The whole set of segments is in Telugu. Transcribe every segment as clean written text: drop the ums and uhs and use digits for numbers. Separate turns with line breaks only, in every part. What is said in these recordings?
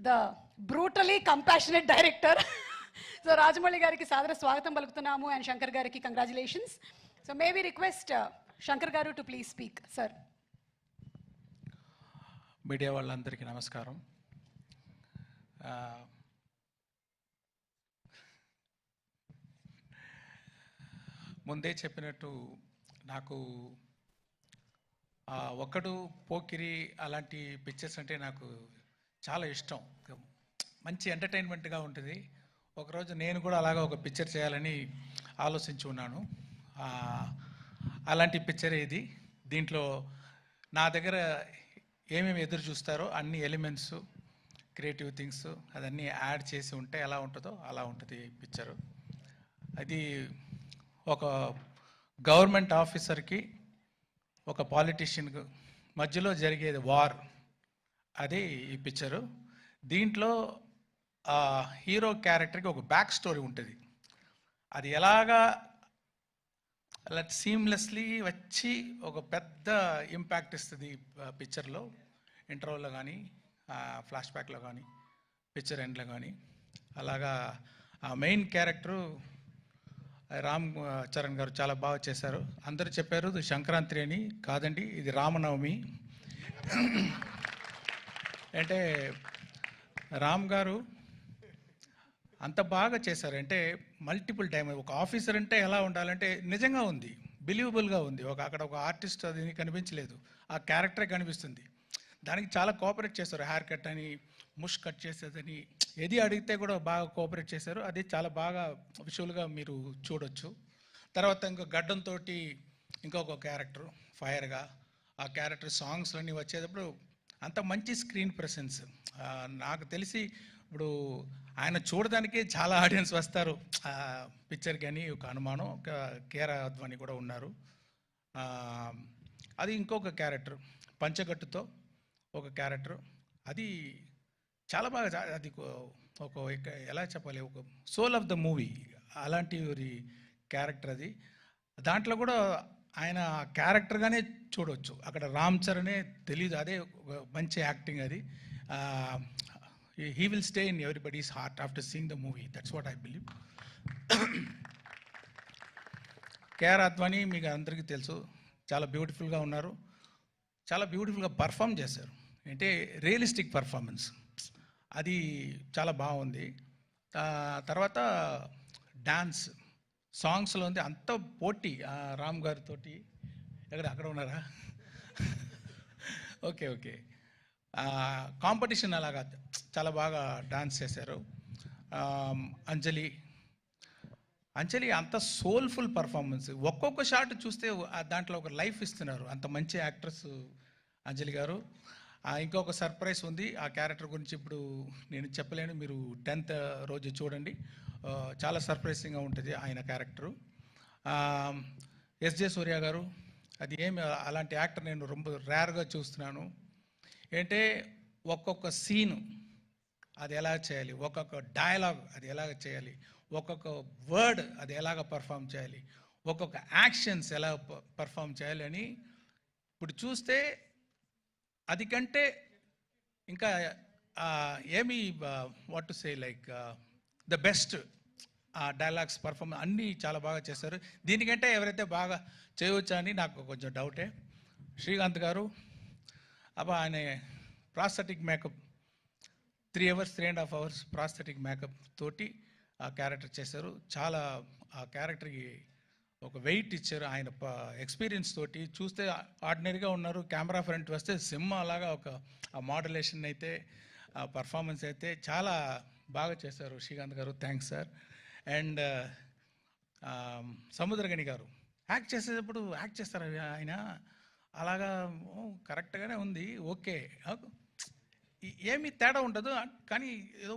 the brutally compassionate director. So Rajamouli gariki sadara swagatam paluktunnamu and Shankar gariki congratulations. So may we request Shankar garu to please speak, sir.
Media వాళ్ళందరికీ నమస్కారం. ముందే చెప్పినట్టు నాకు ఒక్కడు పోకిరి అలాంటి పిక్చర్స్ అంటే నాకు చాలా ఇష్టం. మంచి ఎంటర్టైన్మెంట్గా ఉంటుంది. ఒకరోజు నేను కూడా అలాగా ఒక పిక్చర్ చేయాలని ఆలోచించి ఉన్నాను. అలాంటి పిక్చర్ ఇది. దీంట్లో నా దగ్గర ఏమేమి ఎదురు చూస్తారో అన్ని ఎలిమెంట్స్, క్రియేటివ్ థింగ్స్ అదన్నీ యాడ్ చేసి ఉంటే ఎలా ఉంటుందో అలా ఉంటుంది పిక్చరు. అది ఒక గవర్నమెంట్ ఆఫీసర్కి ఒక పాలిటీషియన్కు మధ్యలో జరిగేది వార్, అది ఈ పిక్చరు. దీంట్లో హీరో క్యారెక్టర్కి ఒక బ్యాక్ స్టోరీ ఉంటుంది. అది ఎలాగా అలా సీమ్లెస్లీ వచ్చి ఒక పెద్ద ఇంపాక్ట్ ఇస్తుంది పిక్చర్లో. ఇంటర్వల్లో కానీ, ఫ్లాష్ బ్యాక్లో కానీ, పిక్చర్ ఎండ్లో కానీ. అలాగా ఆ మెయిన్ క్యారెక్టరు రామ్ చరణ్ గారు చాలా బాగా చేశారు. అందరూ చెప్పారు ఇది సంక్రాంతి అని. కాదండి, ఇది రామనవమి. అంటే రామ్ గారు అంత బాగా చేశారు. అంటే మల్టిపుల్ టైం ఒక ఆఫీసర్ అంటే ఎలా ఉండాలంటే నిజంగా ఉంది, బిలీవబుల్గా ఉంది. అక్కడ ఒక ఆర్టిస్ట్ అది కనిపించలేదు, ఆ క్యారెక్టరే కనిపిస్తుంది. దానికి చాలా కోఆపరేట్ చేశారు. హెయిర్ కట్ అని, ముష్ కట్ చేసేదని, ఏది అడిగితే కూడా బాగా కోఆపరేట్ చేశారు. అది చాలా బాగా విజువల్గా మీరు చూడొచ్చు. తర్వాత ఇంకో గడ్డంతో ఇంకొక క్యారెక్టర్ ఫైర్గా, ఆ క్యారెక్టర్ సాంగ్స్లన్నీ వచ్చేటప్పుడు అంత మంచి స్క్రీన్ ప్రెసెన్స్. నాకు తెలిసి ఇప్పుడు ఆయన చూడడానికి చాలా ఆడియన్స్ వస్తారు పిక్చర్. కానీ ఒక అనుమానం, ఒక కేరా అద్వాని కూడా ఉన్నారు. అది ఇంకొక క్యారెక్టర్ పంచగట్టుతో ఒక క్యారెక్టర్, అది చాలా బాగా, అది ఒక ఎలా చెప్పాలి, ఒక సోల్ ఆఫ్ ద మూవీ అలాంటి క్యారెక్టర్ అది. దాంట్లో కూడా ఆయన క్యారెక్టర్గానే చూడవచ్చు. అక్కడ రామ్ చరణే తెలీదు, అదే ఒక మంచి యాక్టింగ్ అది. He will stay in everybody's heart after seeing the movie. That's what I believe. K R Advani మీకు అందరికీ తెలుసు, చాలా బ్యూటిఫుల్గా ఉన్నారు, చాలా బ్యూటిఫుల్గా పర్ఫామ్ చేశారు. అంటే రియలిస్టిక్ పర్ఫార్మెన్స్, అది చాలా బాగుంది. తర్వాత డాన్స్, సాంగ్స్లో ఉంది అంత పోటీ. రామ్ గారితో అక్కడ ఉన్నారా? Okay okay. కాంపిటీషన్ అలాగా చాలా బాగా డాన్స్ చేశారు. అంజలి అంత సోల్ఫుల్ పర్ఫార్మెన్స్. ఒక్కొక్క షాట్ చూస్తే దాంట్లో ఒక లైఫ్ ఇస్తున్నారు. అంత మంచి యాక్ట్రెస్ అంజలి గారు. ఇంకొక సర్ప్రైజ్ ఉంది ఆ క్యారెక్టర్ గురించి, ఇప్పుడు నేను చెప్పలేను, మీరు 10th రోజు చూడండి. చాలా సర్ప్రైజింగ్గా ఉంటుంది ఆయన క్యారెక్టరు. ఎస్జే సూర్య గారు, అది ఏమి అలాంటి యాక్టర్ నేను ரொம்ப రేర్గా చూస్తున్నాను. అంటే ఒక్కొక్క సీను అది ఎలా చేయాలి, ఒక్కొక్క డైలాగ్ అది ఎలాగ చేయాలి, ఒక్కొక్క వర్డ్ అది ఎలాగ పర్ఫామ్ చేయాలి, ఒక్కొక్క యాక్షన్స్ ఎలా పర్ఫామ్ చేయాలి అని ఇప్పుడు చూస్తే అది కంటే ఇంకా ఏమి what to say like the best dialogues perform అన్నీ చాలా బాగా చేశారు. దీనికంటే ఎవరైతే బాగా చేయవచ్చా అని నాకు కొంచెం డౌటే. శ్రీకాంత్ గారు ఆయన prosthetic makeup 3 hours 3.5 hours prosthetic makeup తోటి ఆ క్యారెక్టర్ చేశారు. చాలా ఆ క్యారెక్టర్కి ఒక వెయిట్ ఇచ్చారు. ఆయన ఎక్స్పీరియన్స్ తోటి చూస్తే ఆర్డినరీగా ఉన్నారు, కెమెరా ఫ్రంట్ వస్తే సినిమా అలాగా ఒక ఆ మోడలేషన్ అయితే, ఆ పర్ఫార్మెన్స్ అయితే చాలా బాగా చేశారు శ్రీకాంత్ గారు. Thanks sir. అండ్ సముద్రగని గారు యాక్ట్ చేసేటప్పుడు యాక్ట్ చేస్తారు ఆయన అలాగా కరెక్ట్గానే ఉంది, ఓకే, ఏమీ తేడా ఉండదు. కానీ ఏదో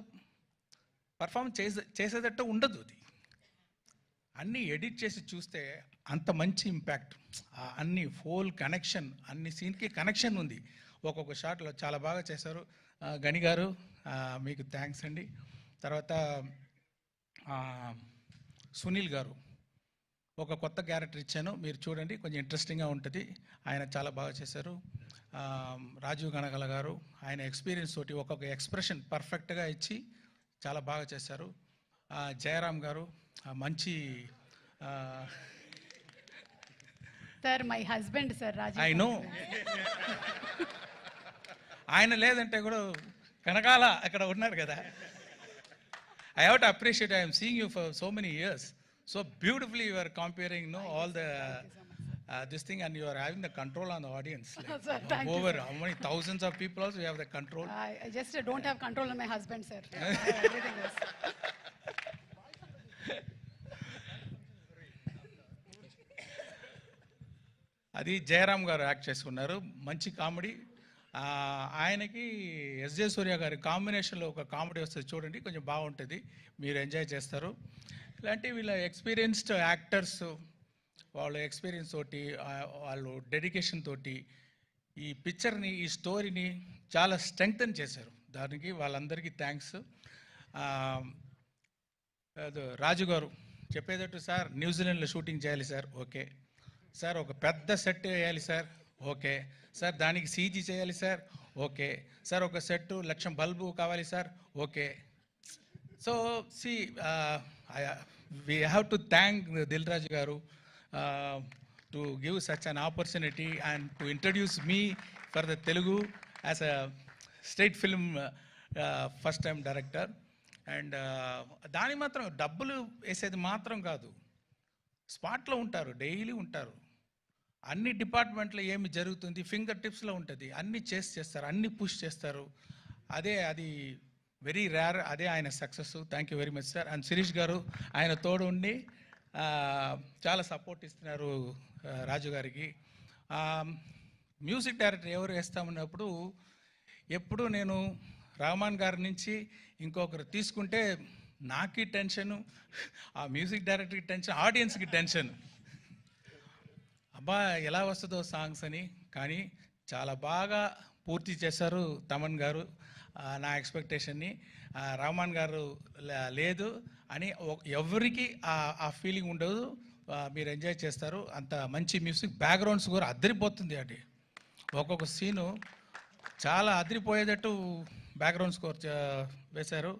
పర్ఫార్మ్ చేసేటట్టు ఉండదు. అది అన్నీ ఎడిట్ చేసి చూస్తే అంత మంచి ఇంపాక్ట్, అన్ని ఫోల్ కనెక్షన్, అన్ని సీన్కి కనెక్షన్ ఉంది. ఒక్కొక్క షాట్లో చాలా బాగా చేశారు. గని గారు మీకు థ్యాంక్స్ అండి. తర్వాత సునీల్ గారు ఒక కొత్త క్యారెక్టర్ ఇచ్చాను, మీరు చూడండి, కొంచెం ఇంట్రెస్టింగ్గా ఉంటుంది. ఆయన చాలా బాగా చేశారు. రాజీవ్ గణగల గారు ఆయన ఎక్స్పీరియన్స్ తోటి ఒక్కొక్క ఎక్స్ప్రెషన్ పర్ఫెక్ట్గా ఇచ్చి చాలా బాగా చేశారు. జయరామ్ గారు మంచి
sir my husband sir Rajeev.
I know ఆయన లేదంటే కూడా కనకాల అక్కడ ఉన్నారు కదా. I have to appreciate, I am seeing you for so many years. So beautifully you are comparing, all the this thing, and you are having the control on the audience. Like,
Sir, thank you,
over
sir.
how many thousands of people also you have the control.
I just don't have control on my husband, sir. Everything else.
అది జయరామ్ గారు యాక్ట్ చేసుకున్నారు, మంచి కామెడీ. ఆయనకి ఎస్జే సూర్య గారి కాంబినేషన్లో ఒక కామెడీ వస్తుంది చూడండి, కొంచెం బాగుంటుంది, మీరు ఎంజాయ్ చేస్తారు. ఇలాంటి వీళ్ళ ఎక్స్పీరియన్స్డ్ యాక్టర్స్ వాళ్ళ ఎక్స్పీరియన్స్ తోటి వాళ్ళు డెడికేషన్ తోటి ఈ పిక్చర్ని, ఈ స్టోరీని చాలా స్ట్రెంగ్తన్ చేశారు. దానికి వాళ్ళందరికీ థ్యాంక్స్. రాజు గారు చెప్పేటట్టు, సార్ న్యూజిలాండ్లో షూటింగ్ చేయాలి సార్, ఓకే సార్. ఒక పెద్ద సెట్ వేయాలి సార్, ఓకే సార్. దానికి సీజీ చేయాలి సార్, ఓకే సార్. ఒక సెట్ 1,00,000 బల్బు కావాలి sir, okay. So see we have to thank Dil Raju గారు to give such an opportunity and to introduce me for the Telugu as a state film first time director. And దాని మాత్రం డబ్బులు వేసేది మాత్రం కాదు, స్పాట్లో ఉంటారు, డైలీ ఉంటారు. అన్ని డిపార్ట్మెంట్లో ఏమి జరుగుతుంది ఫింగర్ టిప్స్లో ఉంటుంది, అన్ని చేస్తారు, అన్ని పుష్ చేస్తారు. అది వెరీ రేర్, అదే ఆయన success. Thank you very much sir. And Shirish గారు ఆయన తోడు ఉండి చాలా సపోర్ట్ ఇస్తున్నారు రాజు గారికి. మ్యూజిక్ డైరెక్టర్ ఎవరు వేస్తామన్నప్పుడు ఎప్పుడు నేను రహమాన్ గారి నుంచి ఇంకొకరు తీసుకుంటే నాకు టెన్షను, ఆ మ్యూజిక్ డైరెక్టర్కి టెన్షన్, ఆడియన్స్కి టెన్షన్. అబ్బా ఎలా వస్తుందో సాంగ్స్ అని. కానీ చాలా బాగా పూర్తి చేశారు తమన్ గారు నా ఎక్స్పెక్టేషన్ని. రహమాన్ గారు లేదు అని ఎవరికి ఆ ఫీలింగ్ ఉండదు, మీరు ఎంజాయ్ చేస్తారు. అంత మంచి మ్యూజిక్, బ్యాక్గ్రౌండ్స్ కూడా అదిరిపోతుంది అండి. ఒక్కొక్క సీను చాలా అదిరిపోయేటట్టు బ్యాక్గ్రౌండ్ స్కోర్ వేశారు.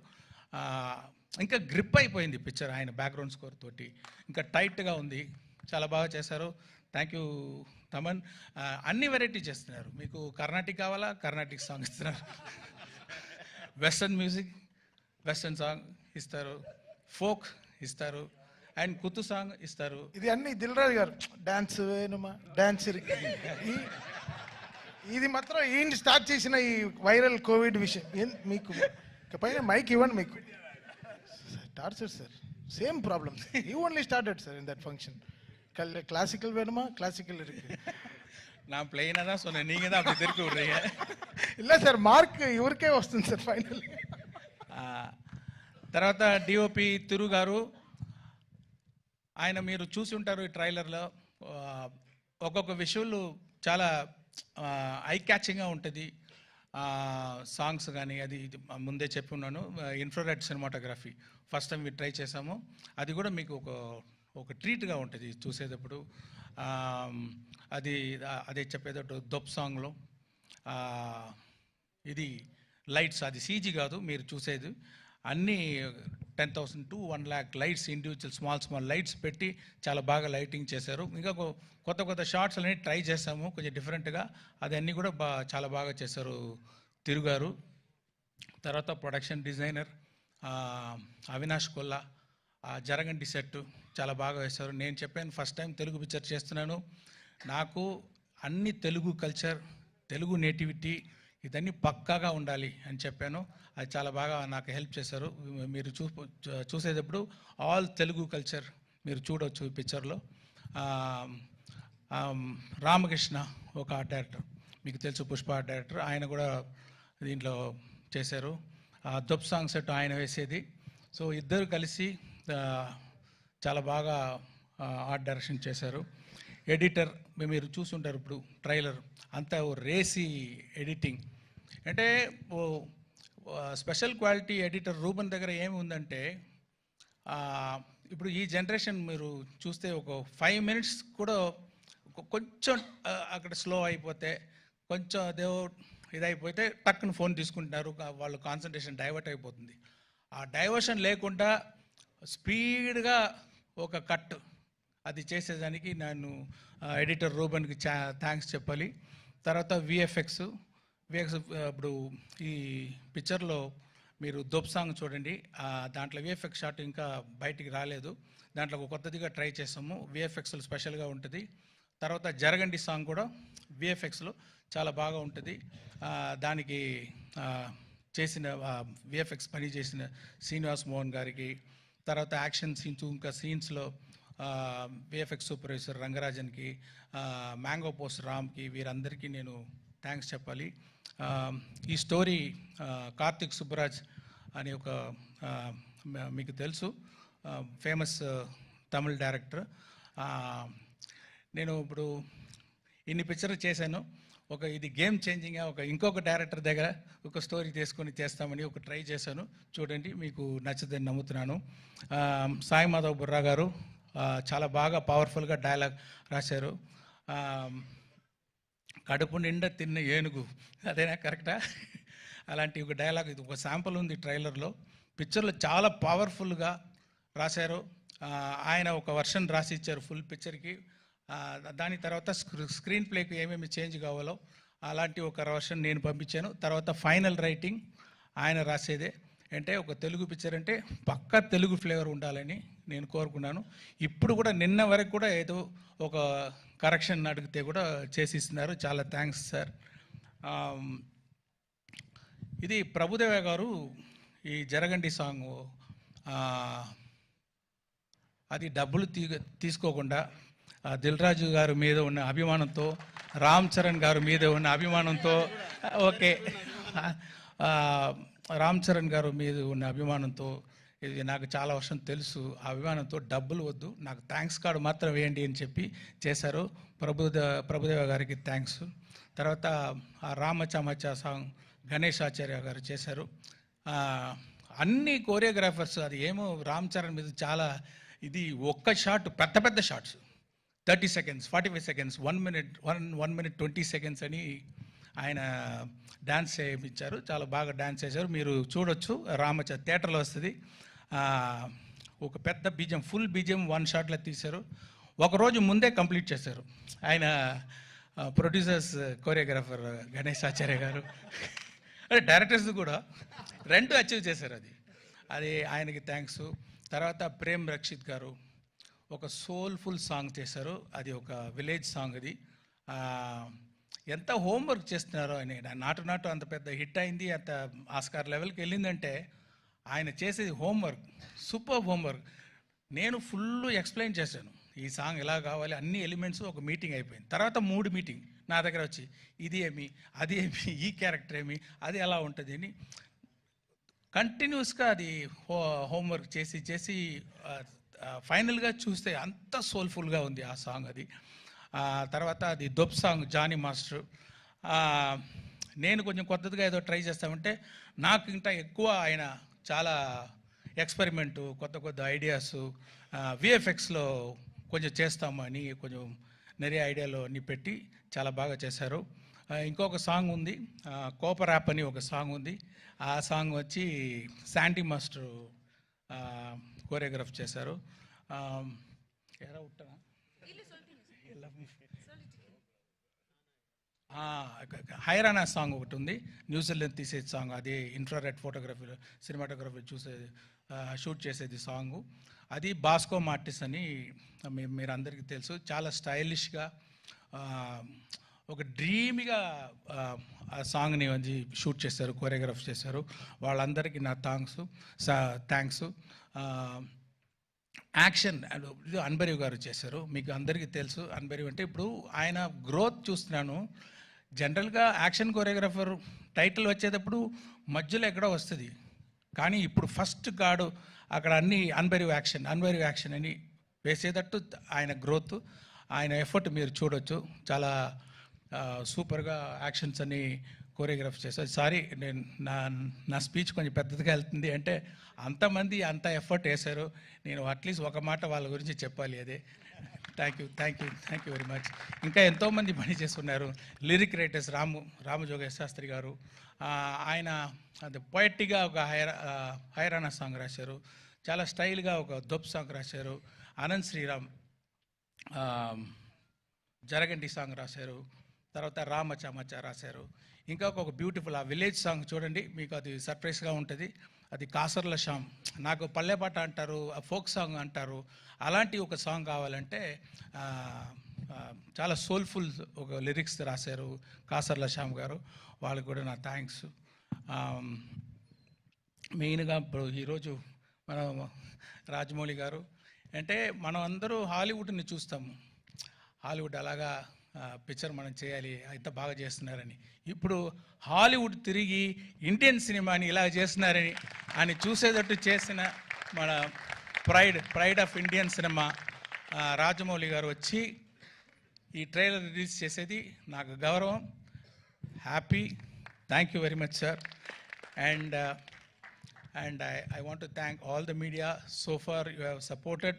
ఇంకా గ్రిప్ అయిపోయింది పిక్చర్ ఆయన బ్యాక్గ్రౌండ్ స్కోర్ తోటి, ఇంకా టైట్గా ఉంది, చాలా బాగా చేశారు. Thank you Thaman. అన్ని వెరైటీ చేస్తున్నారు. మీకు కర్ణాటిక్ కావాలా, కర్ణాటిక్ సాంగ్ ఇస్తున్నారు, వెస్టర్న్ మ్యూజిక్, వెస్టర్న్ సాంగ్ ఇస్తారు, ఫోక్ ఇస్తారు, అండ్ కుత్తు సాంగ్ ఇస్తారు.
ఇది అన్ని దిల్ రాజు గారు డాన్స్ వేణుమా డాన్స్. ఇది మాత్రం ఈయన స్టార్ట్ చేసిన ఈ వైరల్ కోవిడ్ విషయం. మీకు పైన మైక్ ఇవ్వండి, మీకు torture sir, same problem. You only started sir in that function. Classical வேணுமா, கிளாசிக்கல் இருக்கு.
நான் பிளெயினாக தான் சொன்னேன், நீங்கள் தான் அப்படி திருப்பி விடுறீங்க.
இல்லை సార్, మార్క్ ఇవరికే వస్తుంది సార్ ఫైనల్.
తర్వాత డిఓపి తిరు గారు, ఆయన మీరు చూసి ఉంటారు ఈ ట్రైలర్లో. ఒక్కొక్క విషువల్ చాలా ఐ క్యాచింగ్గా ఉంటుంది. సాంగ్స్ కానీ అది ముందే చెప్పి ఉన్నాను. Infrared cinematography first time try చేసాము. అది కూడా మీకు ఒక ట్రీట్గా ఉంటుంది చూసేటప్పుడు. అదే చెప్పేటట్టు దొప్ సాంగ్లో ఇది లైట్స్, అది సీజీ కాదు మీరు చూసేది, అన్నీ 10,000 to 1,00,000 lights, individual small lights పెట్టి చాలా బాగా లైటింగ్ చేశారు. ఇంకా కొత్త షార్ట్స్ అన్నీ ట్రై చేసాము కొంచెం డిఫరెంట్గా, అదన్నీ కూడా చాలా బాగా చేశారు తిరుగారు. తర్వాత ప్రొడక్షన్ డిజైనర్ అవినాష్ కొల్లా, జరగండి సెట్ చాలా బాగా వేశారు. నేను చెప్పాను ఫస్ట్ టైం తెలుగు పిక్చర్ చేస్తున్నాను, నాకు అన్ని తెలుగు కల్చర్, తెలుగు నేటివిటీ ఇదన్నీ పక్కాగా ఉండాలి అని చెప్పాను. అది చాలా బాగా నాకు హెల్ప్ చేశారు. మీరు చూసేటప్పుడు ఆల్ తెలుగు కల్చర్ మీరు చూడవచ్చు ఈ పిక్చర్లో. రామకృష్ణ ఒక ఆర్ట్ డైరెక్టర్, మీకు తెలుసు, పుష్ప ఆర్ట్ డైరెక్టర్, ఆయన కూడా దీంట్లో చేశారు. దొప్ సాంగ్ సెట్ ఆయన వేసేది. సో ఇద్దరు కలిసి చాలా బాగా ఆర్ట్ డైరెక్షన్ చేశారు. ఎడిటర్ మీరు చూసుంటారు ఇప్పుడు ట్రైలర్ అంతా రేసి ఎడిటింగ్. అంటే స్పెషల్ క్వాలిటీ ఎడిటర్ రూబన్ దగ్గర ఏమి ఉందంటే, ఇప్పుడు ఈ జనరేషన్ మీరు చూస్తే ఒక 5 minutes కూడా కొంచెం అక్కడ స్లో అయిపోతే కొంచెం అదేదో ఇదైపోతే టక్కున ఫోన్ తీసుకుంటున్నారు, వాళ్ళు కాన్సన్ట్రేషన్ డైవర్ట్ అయిపోతుంది. ఆ డైవర్షన్ లేకుండా స్పీడ్గా ఒక కట్ అది చేసేదానికి నేను ఎడిటర్ రూబన్కి థ్యాంక్స్ చెప్పాలి. తర్వాత విఎఫ్ఎక్స్ ఇప్పుడు ఈ పిక్చర్లో మీరు దొబ్ సాంగ్ చూడండి, దాంట్లో విఎఫ్ఎక్స్ షాట్ ఇంకా బయటికి రాలేదు, దాంట్లో ఒక కొత్తదిగా ట్రై చేసాము, విఎఫ్ఎక్స్లో స్పెషల్గా ఉంటుంది. తర్వాత జరగండి సాంగ్ కూడా విఎఫ్ఎక్స్లో చాలా బాగా ఉంటుంది. దానికి చేసిన విఎఫ్ఎక్స్ పని చేసిన శ్రీనివాస్ మోహన్ గారికి, తర్వాత యాక్షన్ సీన్స్ ఇంకా సీన్స్లో విఎఫ్ఎక్స్ సూపర్వైజర్ రంగరాజన్కి, మ్యాంగో పోస్ట్ రామ్కి, వీరందరికీ నేను థ్యాంక్స్ చెప్పాలి. ఈ స్టోరీ కార్తిక్ సుబ్బరాజ్ అనే ఒక మీకు తెలుసు ఫేమస్ తమిళ్ డైరెక్టర్. నేను ఇప్పుడు ఇన్ని పిక్చర్లు చేశాను, ఇది గేమ్ చేంజింగ్గా ఇంకొక డైరెక్టర్ దగ్గర ఒక స్టోరీ తీసుకొని చేస్తామని ట్రై చేశాను. చూడండి, మీకు నచ్చుదని నమ్ముతున్నాను. సాయి మాధవ్ బుర్రా గారు చాలా బాగా పవర్ఫుల్గా డైలాగ్ రాశారు. కడుపు నిండా తిన్న ఏనుగు, అదేనా కరెక్టా? అలాంటి ఒక డైలాగ్, ఇది ఒక శాంపుల్ ఉంది ట్రైలర్లో. పిక్చర్లో చాలా పవర్ఫుల్గా రాశారు. ఆయన ఒక వర్షన్ రాసి ఇచ్చారు ఫుల్ పిక్చర్కి. దాని తర్వాత స్క్రీన్ ప్లేకి ఏమేమి చేంజ్ కావాలో అలాంటి ఒక వర్షన్ నేను పంపించాను. తర్వాత ఫైనల్ రైటింగ్ ఆయన రాసేదే. అంటే ఒక తెలుగు పిక్చర్ అంటే పక్కా తెలుగు ఫ్లేవర్ ఉండాలని నేను కోరుకున్నాను. ఇప్పుడు కూడా నిన్న వరకు కూడా ఏదో ఒక కరెక్షన్ అడిగితే కూడా చేసిస్తున్నారు. చాలా థ్యాంక్స్ సార్. ఇది ప్రభుదేవ గారు ఈ జరగండి సాంగ్ అది డబ్బులు తీసుకోకుండా దిల్ రాజు గారి మీద ఉన్న అభిమానంతో, రామ్ చరణ్ గారి మీద ఉన్న అభిమానంతో, ఓకే రామ్ చరణ్ గారు మీద ఉన్న అభిమానంతో, ఇది నాకు చాలా వర్షం తెలుసు, ఆ అభిమానంతో డబ్బులు వద్దు, నాకు థ్యాంక్స్ కార్డు మాత్రం వేయండి అని చెప్పి చేశారు. ప్రభుదేవ గారికి థ్యాంక్స్. తర్వాత ఆ రామచమచ సాంగ్ గణేష్ ఆచార్య గారు చేశారు. అన్ని కోరియోగ్రాఫర్స్, అది ఏమో రామ్ చరణ్ మీద చాలా ఇది ఒక్క షాట్, పెద్ద పెద్ద shots 30 seconds, 45 seconds, 1 minute 20 seconds అని ఆయన డ్యాన్స్ చేయించారు. చాలా బాగా డ్యాన్స్ చేశారు. మీరు చూడొచ్చు, థియేటర్లో వస్తుంది. ఒక పెద్ద బీజం, ఫుల్ బీజం 1 షాట్లో తీశారు. ఒకరోజు ముందే కంప్లీట్ చేశారు ఆయన. ప్రొడ్యూసర్స్, కోరియోగ్రాఫర్ గణేష్ ఆచార్య గారు, అంటే డైరెక్టర్స్ కూడా 2 అచీవ్ చేశారు. అది ఆయనకి థ్యాంక్స్. తర్వాత ప్రేమ్ రక్షిత్ గారు ఒక సోల్ఫుల్ సాంగ్ చేశారు. అది ఒక విలేజ్ సాంగ్. అది ఎంత హోంవర్క్ చేస్తున్నారో ఆయన. నాటు అంత పెద్ద హిట్ అయింది, అంత ఆస్కార్ లెవెల్కి వెళ్ళిందంటే ఆయన చేసేది హోంవర్క్, సూపర్ హోంవర్క్. నేను ఫుల్ ఎక్స్ప్లెయిన్ చేశాను, ఈ సాంగ్ ఎలా కావాలి, అన్ని ఎలిమెంట్స్. ఒక మీటింగ్ అయిపోయింది. తర్వాత 3 మీటింగ్ నా దగ్గర వచ్చి, ఇది ఏమి, అది ఏమి, ఈ క్యారెక్టర్ ఏమి, అది ఎలా ఉంటుంది అని కంటిన్యూస్గా అది హోంవర్క్ చేసి ఫైనల్గా చూస్తే అంత సోల్ఫుల్గా ఉంది ఆ సాంగ్. అది తర్వాత అది దొబ్ సాంగ్ జానీ మాస్టర్. నేను కొంచెం కొత్తగా ఏదో ట్రై చేస్తామంటే నాకు ఇంకా ఎక్కువ ఆయన చాలా ఎక్స్పెరిమెంటు, కొత్త ఐడియాస్ విఎఫ్ఎక్స్లో కొంచెం చేస్తాము అని కొంచెం நிறைய ఐడియాలు అన్నీ పెట్టి చాలా బాగా చేశారు. ఇంకొక సాంగ్ ఉంది, కోపర్ యాప్ అని ఒక సాంగ్ ఉంది. ఆ సాంగ్ వచ్చి శాండీ మాస్టర్ కోరియోగ్రాఫ్ చేశారు. హైరానా సాంగ్ ఒకటి ఉంది, న్యూజిలాండ్ తీసే సాంగ్. అది ఇన్ఫ్రారెడ్ ఫోటోగ్రఫీ, సినిమాటోగ్రఫీ షూట్ చేసేది సాంగు. అది బాస్కో మార్టిస్ అని మీరు అందరికీ తెలుసు. చాలా స్టైలిష్గా ఒక డ్రీమ్గా ఆ సాంగ్ని షూట్ చేశారు, కోరియోగ్రాఫ్ చేశారు. వాళ్ళందరికీ నా థ్యాంక్స్. యాక్షన్ ఇది అన్బరీవ్ గారు చేశారు. మీకు అందరికీ తెలుసు అన్బరీవ్ అంటే. ఇప్పుడు ఆయన గ్రోత్ చూస్తున్నాను. జనరల్గా యాక్షన్ కోరియోగ్రాఫర్ టైటిల్ వచ్చేటప్పుడు మధ్యలో ఎక్కడో వస్తుంది, కానీ ఇప్పుడు ఫస్ట్ గాడు అక్కడ అన్ని అన్బరీవ్ యాక్షన్ అని వేసేటట్టు ఆయన గ్రోత్, ఆయన ఎఫర్ట్ మీరు చూడొచ్చు. చాలా సూపర్గా యాక్షన్స్ అని కోరియోగ్రాఫ్ చేశారు. సారీ, నేను నా స్పీచ్ కొంచెం పెద్దదిగా వెళ్తుంది అంటే అంతమంది అంత ఎఫర్ట్ వేశారు. నేను అట్లీస్ట్ ఒక మాట వాళ్ళ గురించి చెప్పాలి. అదే థ్యాంక్ యూ వెరీ మచ్. ఇంకా ఎంతోమంది పని చేస్తున్నారు. లిరిక్ రైటర్స్ రామజోగేశ్ శాస్త్రి గారు, ఆయన అది పొయట్గా ఒక హైరానా సాంగ్ రాశారు. చాలా స్టైల్గా ఒక దొప్ సాంగ్ రాశారు. అనంత్ శ్రీరామ్ జరగండి సాంగ్ రాశారు. తర్వాత రామచామచ్చా రాశారు. ఇంకా ఒక బ్యూటిఫుల్ ఆ విలేజ్ సాంగ్ చూడండి, మీకు అది సర్ప్రైజ్గా ఉంటుంది. అది కాసర్ల శ్యామ్, నాకు పల్లెపాట అంటారు, ఫోక్ సాంగ్ అంటారు. అలాంటి ఒక సాంగ్ కావాలంటే చాలా సోల్ఫుల్ ఒక లిరిక్స్ రాశారు కాసర్ల శ్యామ్ గారు. వాళ్ళకి కూడా నా థ్యాంక్స్. మెయిన్గా ఇప్పుడు ఈరోజు మనం రాజమౌళి గారు అంటే మనం అందరూ హాలీవుడ్ని చూస్తాము. హాలీవుడ్ అలాగా పిక్చర్ మనం చేయాలి, ఇంత బాగా చేస్తున్నారని. ఇప్పుడు హాలీవుడ్ తిరిగి ఇండియన్ సినిమాని ఇలా చేస్తున్నారని అని చూసేటట్టు చేసిన మన pride of Indian cinema Rajamouli గారు వచ్చి ఈ ట్రైలర్ రిలీజ్ చేసేది నాకు గౌరవం, happy. Thank you very much sir. And I want to thank all the media. So far you have supported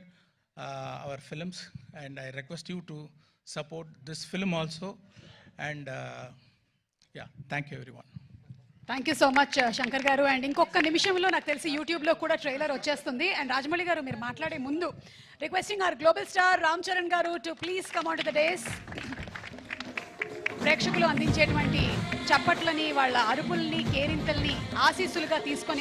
our films, and I request you to support this film also. And yeah, thank you everyone.
Thank you so much Shankar గారు. అండ్ ఇంకొక నిమిషంలో నాకు తెలిసి యూట్యూబ్లో కూడా ట్రైలర్ వచ్చేస్తుంది. అండ్ రాజమౌళి గారు మీరు మాట్లాడే ముందు requesting our global star Ram Charan గారు to please come on to the dais. ప్రేక్షకులు అందించేటువంటి చప్పట్లని, వాళ్ళ అరుపుల్ని, కేరింతల్ని ఆశీస్సులుగా తీసుకొని